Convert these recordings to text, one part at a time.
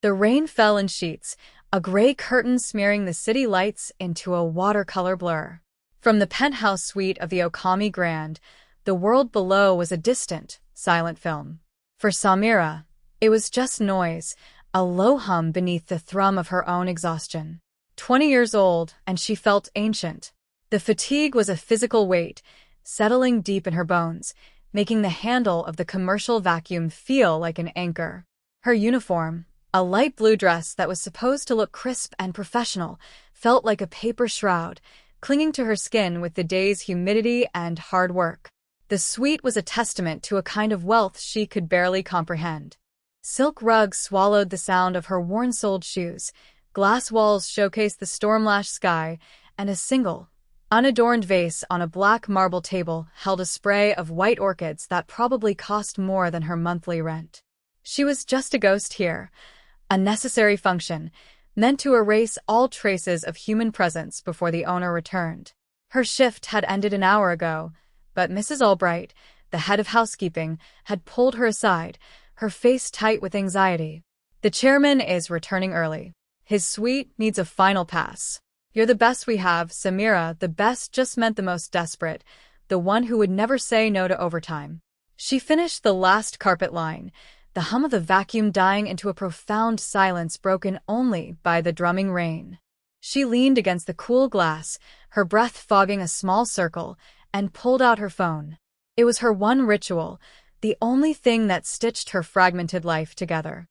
The rain fell in sheets, a gray curtain smearing the city lights into a watercolor blur. From the penthouse suite of the Okami Grand, the world below was a distant, silent film. For Samira, it was just noise, a low hum beneath the thrum of her own exhaustion. 20 years old, and she felt ancient. The fatigue was a physical weight, settling deep in her bones, making the handle of the commercial vacuum feel like an anchor. Her uniform, a light blue dress that was supposed to look crisp and professional, felt like a paper shroud, clinging to her skin with the day's humidity and hard work. The suite was a testament to a kind of wealth she could barely comprehend. Silk rugs swallowed the sound of her worn-soled shoes, glass walls showcased the storm-lashed sky, and a single, unadorned vase on a black marble table held a spray of white orchids that probably cost more than her monthly rent. She was just a ghost here, a necessary function, meant to erase all traces of human presence before the owner returned. Her shift had ended an hour ago, but Mrs. Albright, the head of housekeeping, had pulled her aside, her face tight with anxiety. "The chairman is returning early. His suite needs a final pass. You're the best we have, Samira." The best just meant the most desperate, the one who would never say no to overtime. She finished the last carpet line, the hum of the vacuum dying into a profound silence broken only by the drumming rain. She leaned against the cool glass, her breath fogging a small circle, and pulled out her phone. It was her one ritual, the only thing that stitched her fragmented life together.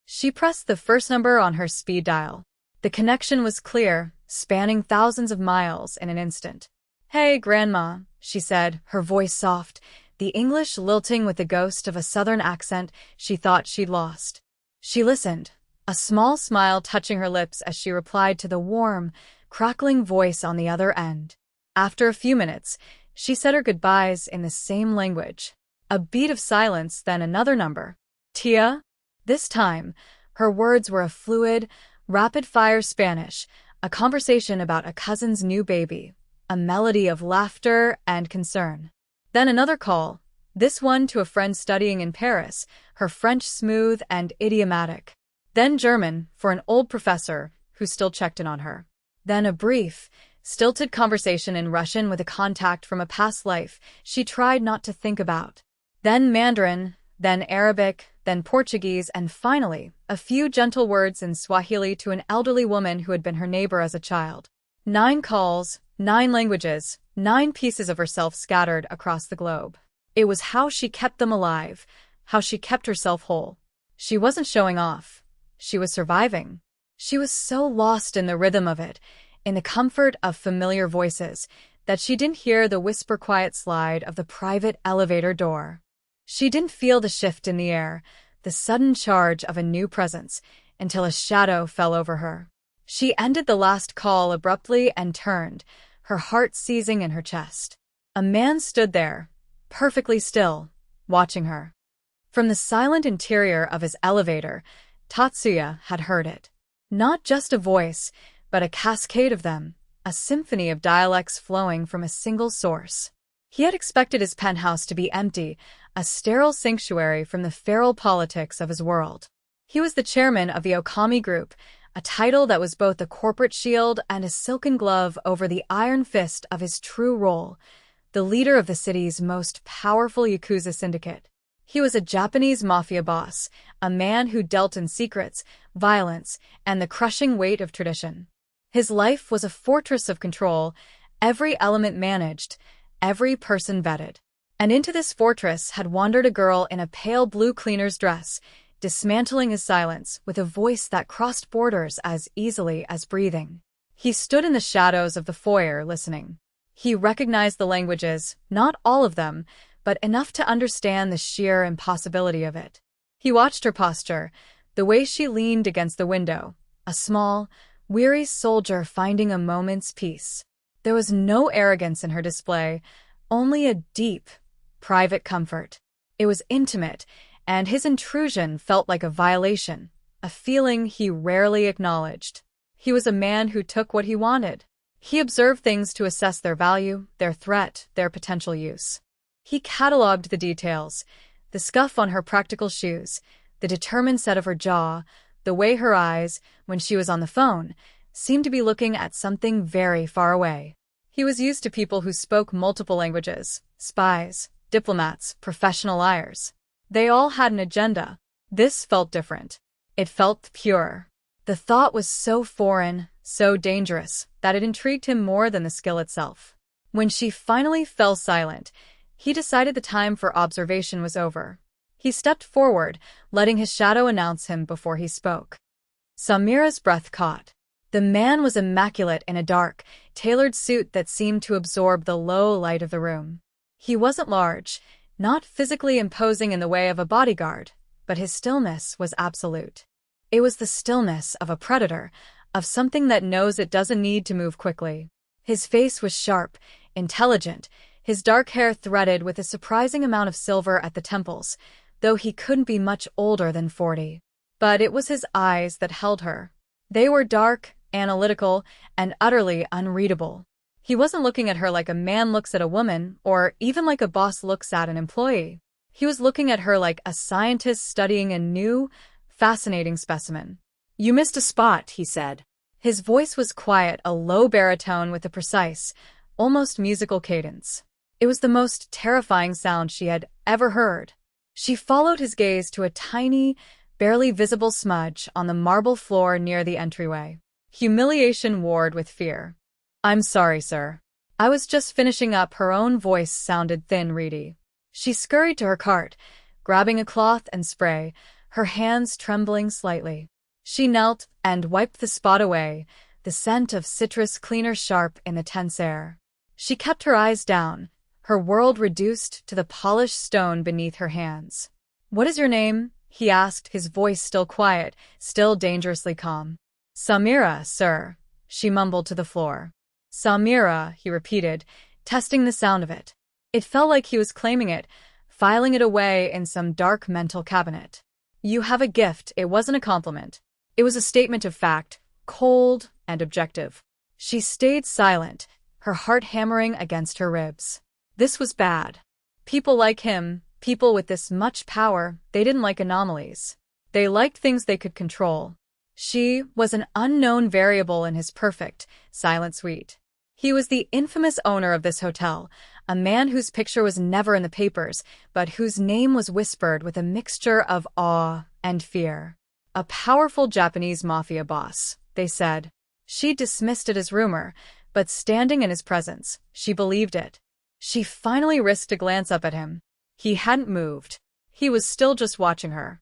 She pressed the first number on her speed dial. The connection was clear, spanning thousands of miles in an instant. "Hey, Grandma," she said, her voice soft, the English lilting with the ghost of a southern accent she thought she'd lost. She listened, a small smile touching her lips as she replied to the warm, crackling voice on the other end. After a few minutes, she said her goodbyes in the same language. A beat of silence, then another number. "Tia?" This time, her words were a fluid, rapid-fire Spanish, a conversation about a cousin's new baby, a melody of laughter and concern. Then another call, this one to a friend studying in Paris, her French smooth and idiomatic. Then German, for an old professor who still checked in on her. Then a brief, stilted conversation in Russian with a contact from a past life she tried not to think about. Then Mandarin, then Arabic, then Portuguese, and finally, a few gentle words in Swahili to an elderly woman who had been her neighbor as a child. 9 calls, 9 languages, 9 pieces of herself scattered across the globe. It was how she kept them alive, how she kept herself whole. She wasn't showing off. She was surviving. She was so lost in the rhythm of it, in the comfort of familiar voices, that she didn't hear the whisper-quiet slide of the private elevator door. She didn't feel the shift in the air, the sudden charge of a new presence, until a shadow fell over her. She ended the last call abruptly and turned, her heart seizing in her chest. A man stood there, perfectly still, watching her. From the silent interior of his elevator, Tatsuya had heard it. Not just a voice, but a cascade of them, a symphony of dialects flowing from a single source. He had expected his penthouse to be empty, a sterile sanctuary from the feral politics of his world. He was the chairman of the Okami Group, a title that was both a corporate shield and a silken glove over the iron fist of his true role, the leader of the city's most powerful Yakuza syndicate. He was a Japanese mafia boss, a man who dealt in secrets, violence, and the crushing weight of tradition. His life was a fortress of control, every element managed, every person vetted. And into this fortress had wandered a girl in a pale blue cleaner's dress, dismantling his silence with a voice that crossed borders as easily as breathing. He stood in the shadows of the foyer listening. He recognized the languages, not all of them, but enough to understand the sheer impossibility of it. He watched her posture, the way she leaned against the window, a small, weary soldier finding a moment's peace. There was no arrogance in her display, only a deep, private comfort. It was intimate, and his intrusion felt like a violation, a feeling he rarely acknowledged. He was a man who took what he wanted. He observed things to assess their value, their threat, their potential use. He catalogued the details, the scuff on her practical shoes, the determined set of her jaw, The way her eyes, when she was on the phone, seemed to be looking at something very far away. He was used to people who spoke multiple languages, spies, diplomats, professional liars. They all had an agenda. This felt different. It felt pure. The thought was so foreign, so dangerous, that it intrigued him more than the skill itself. When she finally fell silent, he decided the time for observation was over. He stepped forward, letting his shadow announce him before he spoke. Samira's breath caught. The man was immaculate in a dark, tailored suit that seemed to absorb the low light of the room. He wasn't large, not physically imposing in the way of a bodyguard, but his stillness was absolute. It was the stillness of a predator, of something that knows it doesn't need to move quickly. His face was sharp, intelligent, his dark hair threaded with a surprising amount of silver at the temples, though he couldn't be much older than 40. But it was his eyes that held her. They were dark, analytical, and utterly unreadable. He wasn't looking at her like a man looks at a woman, or even like a boss looks at an employee. He was looking at her like a scientist studying a new, fascinating specimen. "You missed a spot," he said. His voice was quiet, a low baritone with a precise, almost musical cadence. It was the most terrifying sound she had ever heard. She followed his gaze to a tiny, barely visible smudge on the marble floor near the entryway. Humiliation warred with fear. "I'm sorry, sir. I was just finishing up." Her own voice sounded thin, reedy. She scurried to her cart, grabbing a cloth and spray, her hands trembling slightly. She knelt and wiped the spot away, the scent of citrus cleaner sharp in the tense air. She kept her eyes down, her world reduced to the polished stone beneath her hands. "What is your name?" he asked, his voice still quiet, still dangerously calm. "Samira, sir," she mumbled to the floor. "Samira," he repeated, testing the sound of it. It felt like he was claiming it, filing it away in some dark mental cabinet. "You have a gift." It wasn't a compliment. It was a statement of fact, cold and objective. She stayed silent, her heart hammering against her ribs. This was bad. People like him, people with this much power, they didn't like anomalies. They liked things they could control. She was an unknown variable in his perfect, silent suite. He was the infamous owner of this hotel, a man whose picture was never in the papers, but whose name was whispered with a mixture of awe and fear. A powerful Japanese mafia boss, they said. She dismissed it as rumor, but standing in his presence, she believed it. She finally risked a glance up at him. He hadn't moved. He was still just watching her.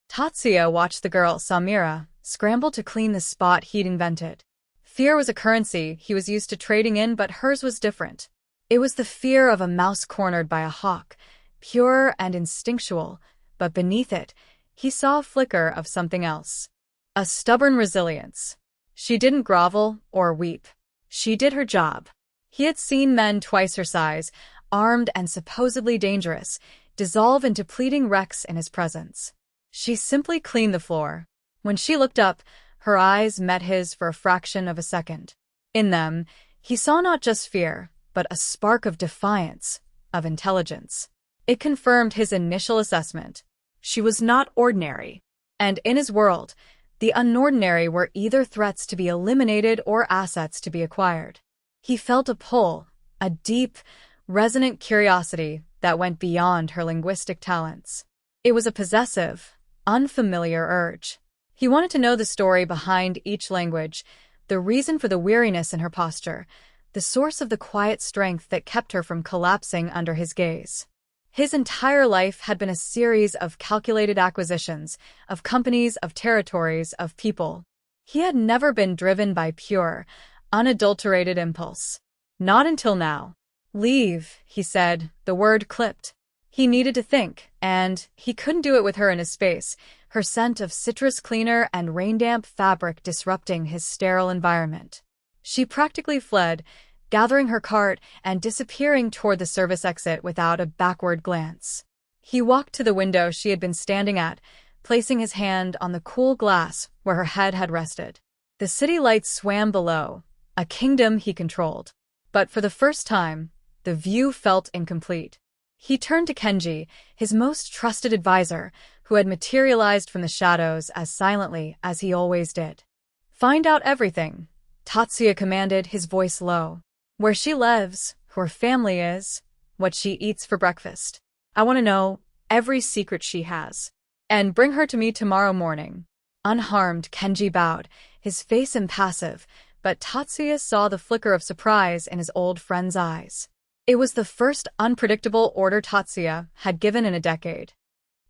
Tatsuya watched the girl, Samira, scramble to clean the spot he'd invented. Fear was a currency he was used to trading in, but hers was different. It was the fear of a mouse cornered by a hawk, pure and instinctual, but beneath it, he saw a flicker of something else. A stubborn resilience. She didn't grovel or weep. She did her job. He had seen men twice her size, armed and supposedly dangerous, dissolve into pleading wrecks in his presence. She simply cleaned the floor. When she looked up, her eyes met his for a fraction of a second. In them, he saw not just fear, but a spark of defiance, of intelligence. It confirmed his initial assessment. She was not ordinary. And in his world, the unordinary were either threats to be eliminated or assets to be acquired. He felt a pull, a deep, resonant curiosity that went beyond her linguistic talents. It was a possessive, unfamiliar urge. He wanted to know the story behind each language, the reason for the weariness in her posture, the source of the quiet strength that kept her from collapsing under his gaze. His entire life had been a series of calculated acquisitions, of companies, of territories, of people. He had never been driven by pure, unadulterated impulse. Not until now. "Leave," he said, the word clipped. He needed to think, and he couldn't do it with her in his space, her scent of citrus cleaner and rain-damp fabric disrupting his sterile environment. She practically fled, gathering her cart and disappearing toward the service exit without a backward glance. He walked to the window she had been standing at, placing his hand on the cool glass where her head had rested. The city lights swam below, a kingdom he controlled. But for the first time, the view felt incomplete. He turned to Kenji, his most trusted advisor, who had materialized from the shadows as silently as he always did. "Find out everything," Tatsuya commanded, his voice low. "Where she lives, who her family is, what she eats for breakfast. I want to know every secret she has. And bring her to me tomorrow morning." Unharmed, Kenji bowed, his face impassive, but Tatsuya saw the flicker of surprise in his old friend's eyes. It was the first unpredictable order Tatsuya had given in a decade.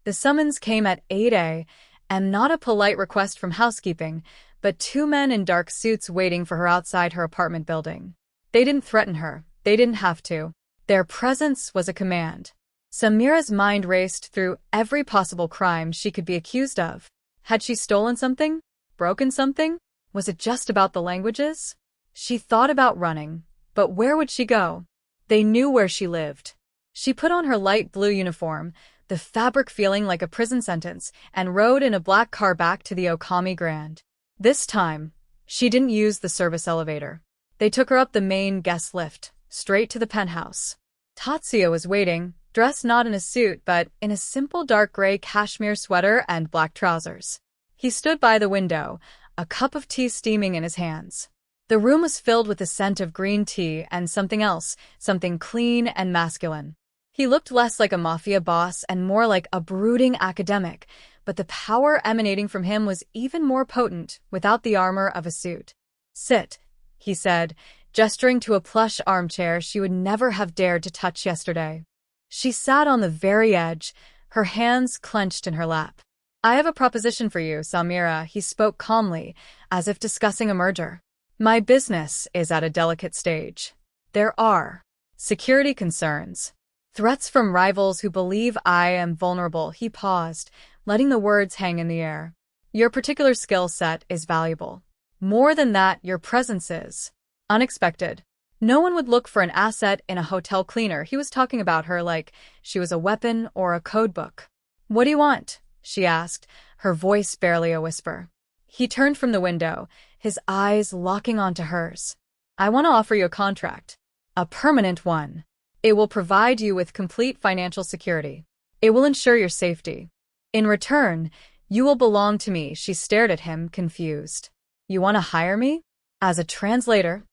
The summons came at 8 a.m., not a polite request from housekeeping, but two men in dark suits waiting for her outside her apartment building. They didn't threaten her. They didn't have to. Their presence was a command. Samira's mind raced through every possible crime she could be accused of. Had she stolen something? Broken something? Was it just about the languages? She thought about running, but where would she go? They knew where she lived. She put on her light blue uniform, the fabric feeling like a prison sentence, and rode in a black car back to the Okami Grand. This time, she didn't use the service elevator. They took her up the main guest lift, straight to the penthouse. Tatsuya was waiting, dressed not in a suit but in a simple dark gray cashmere sweater and black trousers. He stood by the window, a cup of tea steaming in his hands. The room was filled with the scent of green tea and something else, something clean and masculine. He looked less like a mafia boss and more like a brooding academic, but the power emanating from him was even more potent without the armor of a suit. "Sit," he said, gesturing to a plush armchair she would never have dared to touch yesterday. She sat on the very edge, her hands clenched in her lap. "I have a proposition for you, Samira," he spoke calmly, as if discussing a merger. "My business is at a delicate stage. There are security concerns. Threats from rivals who believe I am vulnerable." He paused, letting the words hang in the air. "Your particular skill set is valuable. More than that, your presence is unexpected. No one would look for an asset in a hotel cleaner." He was talking about her like she was a weapon or a codebook. "What do you want?" she asked, her voice barely a whisper. He turned from the window, his eyes locking onto hers. "I want to offer you a contract. A permanent one. It will provide you with complete financial security. It will ensure your safety. In return, you will belong to me." She stared at him, confused. "You want to hire me? As a translator?"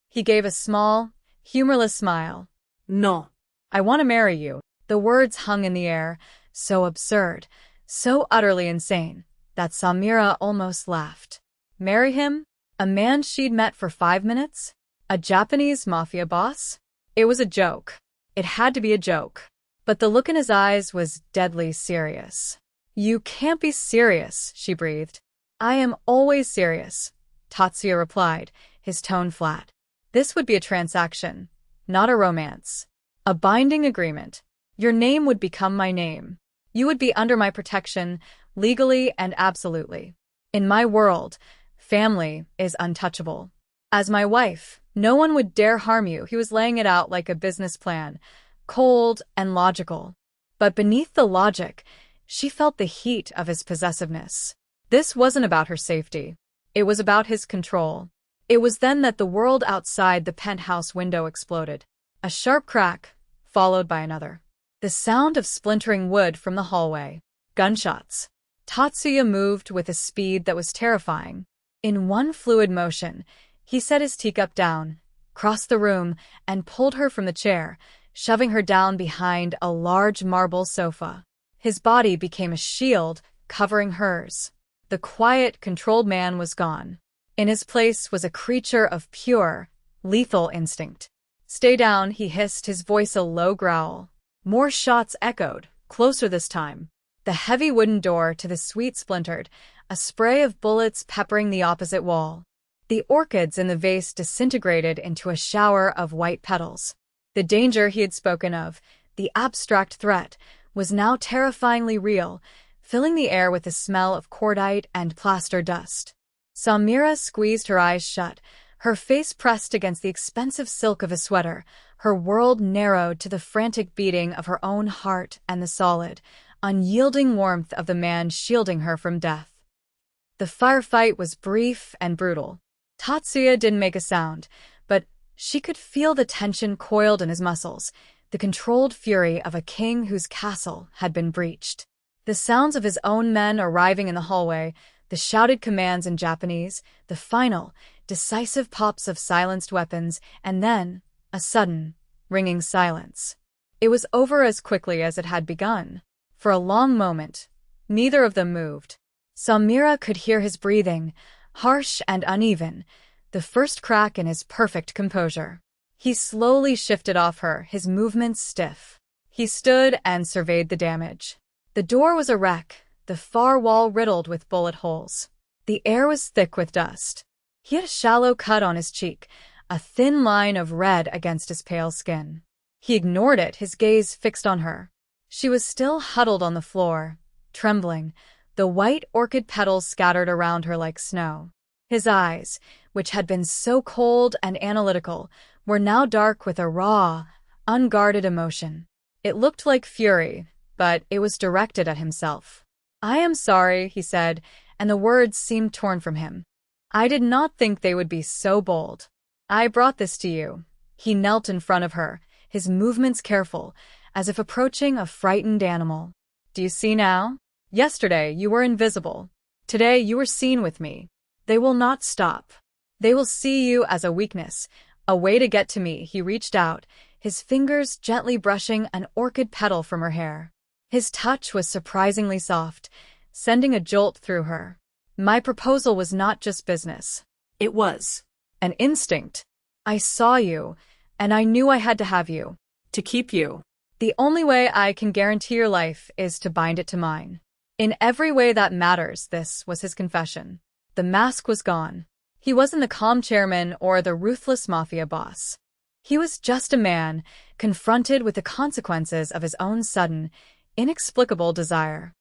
He gave a small, humorless smile. "No. I want to marry you." The words hung in the air, so absurd, so utterly insane, that Samira almost laughed. Marry him? A man she'd met for 5 minutes? A Japanese mafia boss? It was a joke. It had to be a joke. But the look in his eyes was deadly serious. "You can't be serious," she breathed. "I am always serious," Tatsuya replied, his tone flat. "This would be a transaction, not a romance. A binding agreement. Your name would become my name. You would be under my protection, legally and absolutely. In my world, family is untouchable. As my wife, no one would dare harm you." He was laying it out like a business plan, cold and logical. But beneath the logic, she felt the heat of his possessiveness. This wasn't about her safety. It was about his control. It was then that the world outside the penthouse window exploded. A sharp crack, followed by another. The sound of splintering wood from the hallway. Gunshots. Tatsuya moved with a speed that was terrifying. In one fluid motion, he set his teacup down, crossed the room, and pulled her from the chair, shoving her down behind a large marble sofa. His body became a shield, covering hers. The quiet, controlled man was gone. In his place was a creature of pure, lethal instinct. "Stay down," he hissed, his voice a low growl. More shots echoed, closer this time. The heavy wooden door to the suite splintered, a spray of bullets peppering the opposite wall. The orchids in the vase disintegrated into a shower of white petals. The danger he had spoken of, the abstract threat, was now terrifyingly real, filling the air with the smell of cordite and plaster dust. Samira squeezed her eyes shut, her face pressed against the expensive silk of a sweater, her world narrowed to the frantic beating of her own heart and the solid, unyielding warmth of the man shielding her from death. The firefight was brief and brutal. Tatsuya didn't make a sound, but she could feel the tension coiled in his muscles, the controlled fury of a king whose castle had been breached. The sounds of his own men arriving in the hallway, the shouted commands in Japanese, the final, decisive pops of silenced weapons, and then, a sudden, ringing silence. It was over as quickly as it had begun. For a long moment, neither of them moved. Samira could hear his breathing, harsh and uneven, the first crack in his perfect composure. He slowly shifted off her, his movements stiff. He stood and surveyed the damage. The door was a wreck, the far wall riddled with bullet holes. The air was thick with dust. He had a shallow cut on his cheek, a thin line of red against his pale skin. He ignored it, his gaze fixed on her. She was still huddled on the floor, trembling, the white orchid petals scattered around her like snow. His eyes, which had been so cold and analytical, were now dark with a raw, unguarded emotion. It looked like fury, but it was directed at himself. "I am sorry," he said, and the words seemed torn from him. "I did not think they would be so bold. I brought this to you." He knelt in front of her, his movements careful, as if approaching a frightened animal. "Do you see now? Yesterday you were invisible. Today you were seen with me. They will not stop. They will see you as a weakness, a way to get to me." He reached out, his fingers gently brushing an orchid petal from her hair. His touch was surprisingly soft, sending a jolt through her. "My proposal was not just business. It was an instinct. I saw you, and I knew I had to have you, to keep you. The only way I can guarantee your life is to bind it to mine. In every way that matters." This was his confession. The mask was gone. He wasn't the calm chairman or the ruthless mafia boss. He was just a man, confronted with the consequences of his own sudden, inexplicable desire.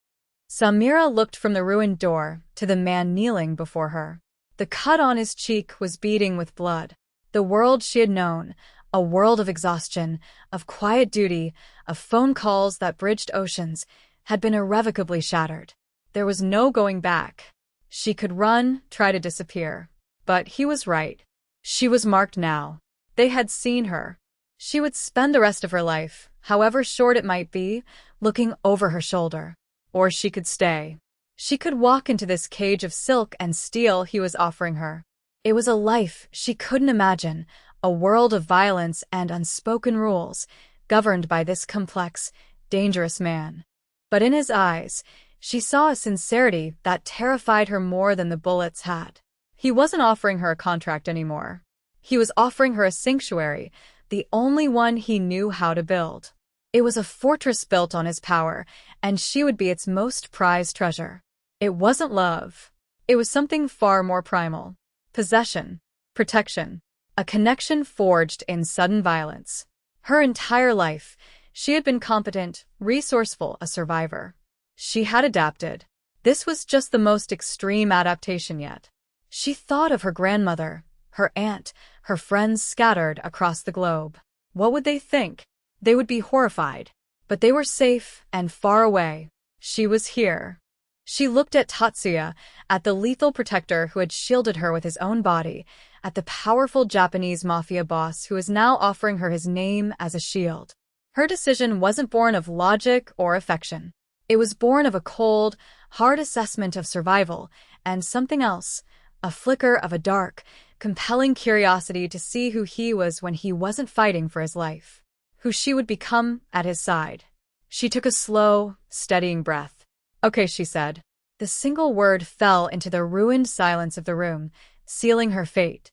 Samira looked from the ruined door to the man kneeling before her. The cut on his cheek was beading with blood. The world she had known, a world of exhaustion, of quiet duty, of phone calls that bridged oceans, had been irrevocably shattered. There was no going back. She could run, try to disappear. But he was right. She was marked now. They had seen her. She would spend the rest of her life, however short it might be, looking over her shoulder. Or she could stay. She could walk into this cage of silk and steel he was offering her. It was a life she couldn't imagine, a world of violence and unspoken rules, governed by this complex, dangerous man. But in his eyes, she saw a sincerity that terrified her more than the bullets had. He wasn't offering her a contract anymore. He was offering her a sanctuary, the only one he knew how to build. It was a fortress built on his power, and she would be its most prized treasure. It wasn't love. It was something far more primal. Possession, protection, a connection forged in sudden violence. Her entire life, she had been competent, resourceful, a survivor. She had adapted. This was just the most extreme adaptation yet. She thought of her grandmother, her aunt, her friends scattered across the globe. What would they think? They would be horrified. But they were safe and far away. She was here. She looked at Tatsuya, at the lethal protector who had shielded her with his own body, at the powerful Japanese mafia boss who was now offering her his name as a shield. Her decision wasn't born of logic or affection. It was born of a cold, hard assessment of survival, and something else, a flicker of a dark, compelling curiosity to see who he was when he wasn't fighting for his life, who she would become at his side. She took a slow, steadying breath. "Okay," she said. The single word fell into the ruined silence of the room, sealing her fate.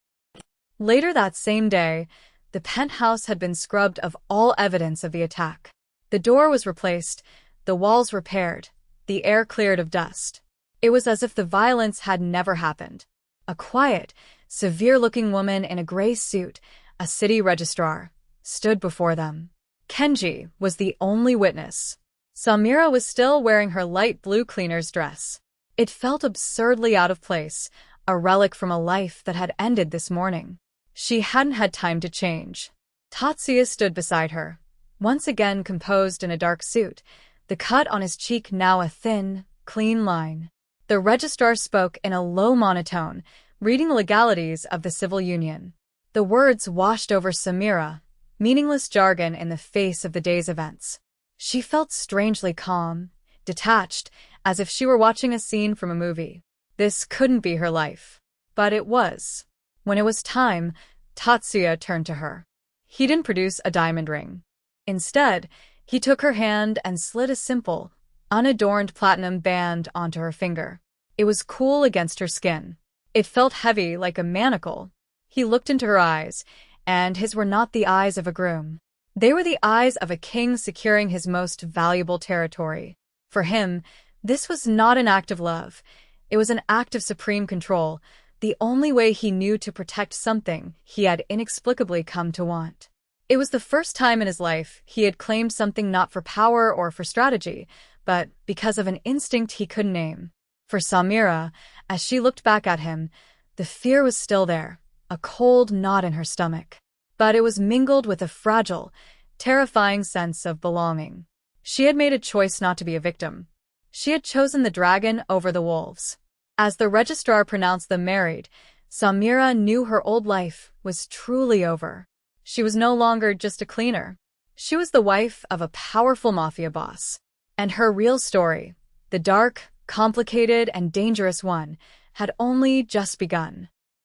Later that same day, the penthouse had been scrubbed of all evidence of the attack. The door was replaced, the walls repaired, the air cleared of dust. It was as if the violence had never happened. A quiet, severe-looking woman in a gray suit, a city registrar, stood before them. Kenji was the only witness. Samira was still wearing her light blue cleaner's dress. It felt absurdly out of place, a relic from a life that had ended this morning. She hadn't had time to change. Tatsuya stood beside her, once again composed in a dark suit, the cut on his cheek now a thin, clean line. The registrar spoke in a low monotone, reading the legalities of the civil union. The words washed over Samira, meaningless jargon in the face of the day's events. She felt strangely calm, detached, as if she were watching a scene from a movie. This couldn't be her life. But it was. When it was time, Tatsuya turned to her. He didn't produce a diamond ring. Instead, he took her hand and slid a simple, unadorned platinum band onto her finger. It was cool against her skin. It felt heavy like a manacle. He looked into her eyes, and his were not the eyes of a groom. They were the eyes of a king securing his most valuable territory. For him, this was not an act of love. It was an act of supreme control, the only way he knew to protect something he had inexplicably come to want. It was the first time in his life he had claimed something not for power or for strategy, but because of an instinct he couldn't name. For Samira, as she looked back at him, the fear was still there, a cold knot in her stomach. But it was mingled with a fragile, terrifying sense of belonging. She had made a choice not to be a victim. She had chosen the dragon over the wolves. As the registrar pronounced them married, Samira knew her old life was truly over. She was no longer just a cleaner. She was the wife of a powerful mafia boss. And her real story, the dark, complicated, and dangerous one, had only just begun.